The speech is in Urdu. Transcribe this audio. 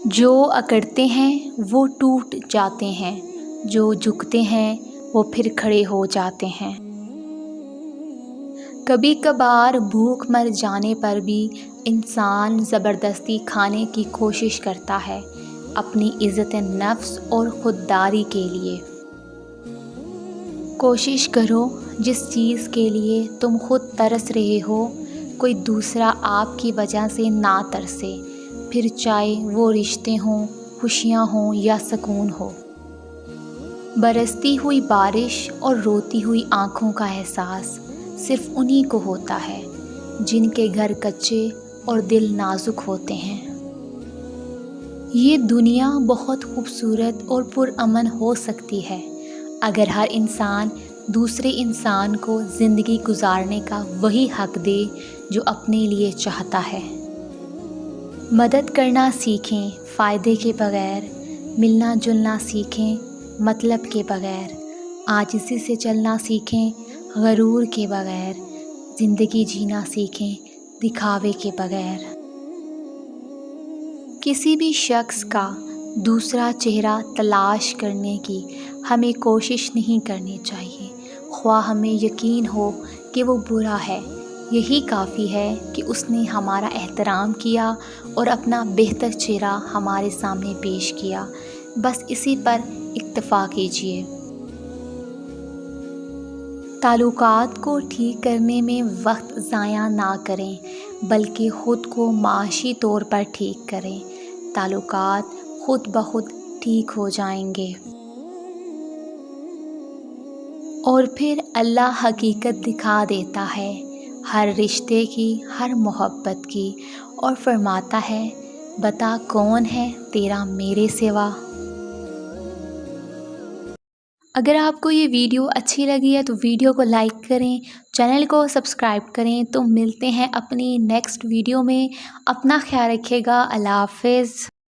جو اکڑتے ہیں وہ ٹوٹ جاتے ہیں، جو جھکتے ہیں وہ پھر کھڑے ہو جاتے ہیں۔ کبھی کبھار بھوک مر جانے پر بھی انسان زبردستی کھانے کی کوشش کرتا ہے، اپنی عزت نفس اور خودداری کے لیے۔ کوشش کرو جس چیز کے لیے تم خود ترس رہے ہو کوئی دوسرا آپ کی وجہ سے نہ ترسے، پھر چاہے وہ رشتے ہوں، خوشیاں ہوں یا سکون ہو۔ برستی ہوئی بارش اور روتی ہوئی آنکھوں کا احساس صرف انہی کو ہوتا ہے جن کے گھر کچے اور دل نازک ہوتے ہیں۔ یہ دنیا بہت خوبصورت اور پرامن ہو سکتی ہے اگر ہر انسان دوسرے انسان کو زندگی گزارنے کا وہی حق دے جو اپنے لیے چاہتا ہے۔ مدد کرنا سیکھیں فائدے کے بغیر، ملنا جلنا سیکھیں مطلب کے بغیر، عاجزی سے چلنا سیکھیں غرور کے بغیر، زندگی جینا سیکھیں دکھاوے کے بغیر۔ کسی بھی شخص کا دوسرا چہرہ تلاش کرنے کی ہمیں کوشش نہیں کرنی چاہیے، خواہ ہمیں یقین ہو کہ وہ برا ہے، یہی کافی ہے کہ اس نے ہمارا احترام کیا اور اپنا بہتر چہرہ ہمارے سامنے پیش کیا، بس اسی پر اکتفا کیجیے۔ تعلقات کو ٹھیک کرنے میں وقت ضائع نہ کریں بلکہ خود کو معاشی طور پر ٹھیک کریں، تعلقات خود بخود ٹھیک ہو جائیں گے۔ اور پھر اللہ حقیقت دکھا دیتا ہے ہر رشتے کی، ہر محبت کی، اور فرماتا ہے بتا کون ہے تیرا میرے سوا۔ اگر آپ کو یہ ویڈیو اچھی لگی ہے تو ویڈیو کو لائک کریں، چینل کو سبسکرائب کریں۔ تو ملتے ہیں اپنی نیکسٹ ویڈیو میں، اپنا خیال رکھیے گا، اللہ حافظ۔